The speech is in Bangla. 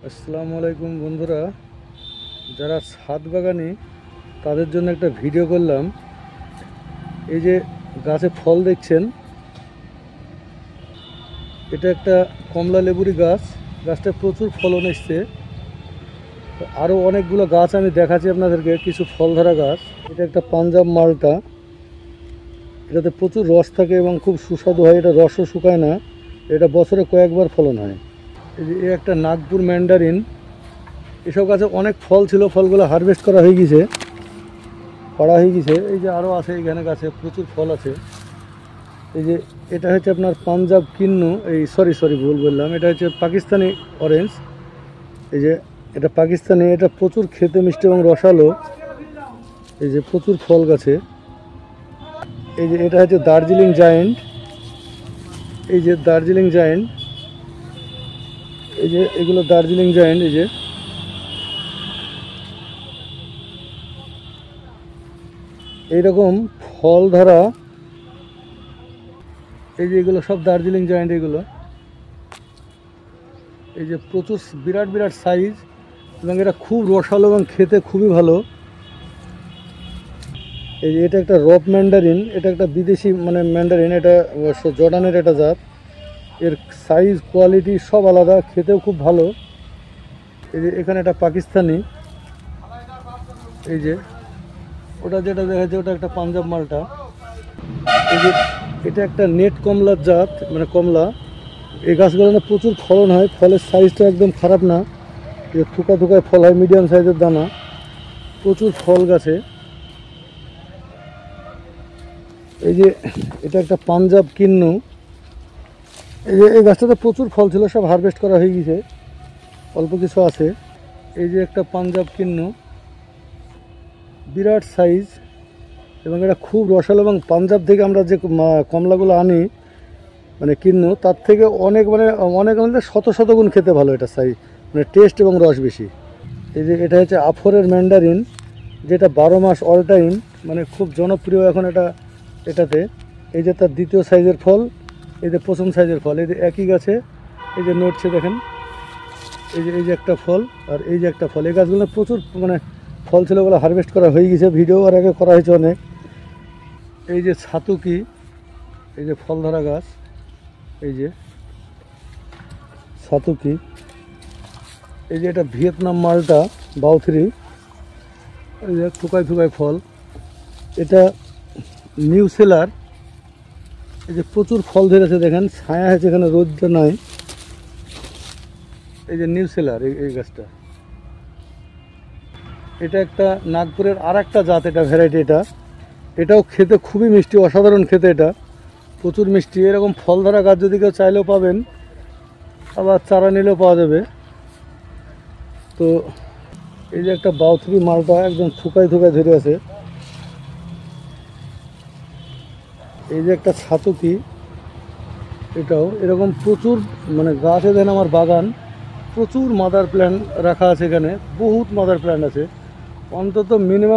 আসসালামু আলাইকুম বন্ধুরা, যারা ছাদ বাগানি তাদের জন্য একটা ভিডিও করলাম। এই যে গাছে ফল দেখছেন, এটা একটা কমলা লেবুরি গাছ। গাছটা প্রচুর ফলন এসছে। আরও অনেকগুলো গাছ আমি দেখাচ্ছি আপনাদেরকে, কিছু ফল ধরা গাছ। এটা একটা পাঞ্জাব মালটা, এটাতে প্রচুর রস থাকে এবং খুব সুস্বাদু হয়। এটা রসও শুকায় না, এটা বছরে কয়েকবার ফলন হয়। এই যে একটা নাগপুর ম্যান্ডারিন। এসব গাছে অনেক ফল ছিল, ফলগুলো হারভেস্ট করা হয়ে গেছে, পাড়া হয়ে গেছে। এই যে আরও আছে, এখানে গাছে প্রচুর ফল আছে। এই যে এটা হচ্ছে আপনার পাঞ্জাব কিন্নু, এই সরি ভুল বললাম, এটা হচ্ছে পাকিস্তানি অরেঞ্জ। এই যে এটা পাকিস্তানি, এটা প্রচুর খেতে মিষ্টি এবং রসালো। এই যে প্রচুর ফল গাছে। এই যে এটা হচ্ছে দার্জিলিং জায়েন্ট। এই যে দার্জিলিং জায়েন্ট, এই যে এগুলো দার্জিলিং জায়েন্ট। এই যে এইরকম ফল ধরা, এই যে এগুলো সব দার্জিলিং জায়েন্ট। এগুলো এই যে প্রচুর বিরাট বিরাট সাইজ, এবং এটা খুব রসালো এবং খেতে খুবই ভালো। এই যে এটা একটা রক ম্যান্ডারিন, এটা একটা বিদেশি ম্যান্ডারিন, এটা জর্ডানের একটা জাত। এর সাইজ কোয়ালিটি সব আলাদা, খেতেও খুব ভালো। এই যে এখানে একটা পাকিস্তানি। এই যে ওটা যেটা দেখা যাচ্ছে, ওটা একটা পাঞ্জাব মালটা। এই যে এটা একটা নেট কমলার জাত, কমলা। এই গাছগুলো না প্রচুর ফলন হয়, ফলের সাইজটা একদম খারাপ না। যে থুকা থুকায় ফল হয়, মিডিয়াম সাইজের দানা, প্রচুর ফল গাছে। এই যে এটা একটা পাঞ্জাব কিন্নু। এই যে এই গাছটাতে প্রচুর ফল ছিল, সব হারভেস্ট করা হয়ে গেছে, অল্প কিছু আছে। এই যে একটা পাঞ্জাব কিন্নু, বিরাট সাইজ, এবং এটা খুব রসালো। এবং পাঞ্জাব থেকে আমরা যে কমলাগুলো আনি কিন্নু, তার থেকে অনেক অনেক শত শত গুণ খেতে ভালো। এটা সাইজ টেস্ট এবং রস বেশি। এই যে এটা হচ্ছে আফরের ম্যান্ডারিন, যেটা 12 মাস অল টাইম, খুব জনপ্রিয় এখন এটাতে। এই যে তার দ্বিতীয় সাইজের ফল, এই যে প্রথম সাইজের ফল, এই যে একই গাছে। এই যে নড়ছে দেখেন, এই যে একটা ফল, আর এই যে একটা ফল। এই গাছগুলো প্রচুর ফল ছিল, ওগুলো হারভেস্ট করা হয়ে গেছে, ভিডিও আর আগে করা হয়েছে অনেক। এই যে ছাতুকি, এই যে ফল ধরা গাছ। এই যে ছাতুকি। এই যে এটা ভিয়েতনাম মালটা বাউথরি, এই যে থুকায় থুকায় ফল। এটা নিউ সেলার। এই যে প্রচুর ফল ধরেছে দেখেন, ছায়া হয়েছে, এখানে রোদটা নাই। এই যে নিউ সেলার, এই গাছটা। এটা একটা নাগপুরের আর একটা জাত, এটা ভ্যারাইটি। এটাও খেতে খুবই মিষ্টি, অসাধারণ খেতে। এটা প্রচুর মিষ্টি। এরকম ফল ধরা গাছ যদি কেউ চাইলেও পাবেন, আবার চারা নিলেও পাওয়া যাবে। তো এই যে একটা বাউথরি মালটা, একদম থুকায় থুকায় ধরে আছে। এই যে একটা ছাতুকি, এটাও এরকম প্রচুর গাছ। দেন আমার বাগান প্রচুর মাদার প্ল্যান্ট রাখা আছে, এখানে বহুত মাদার প্ল্যান্ট আছে, অন্তত মিনিমাম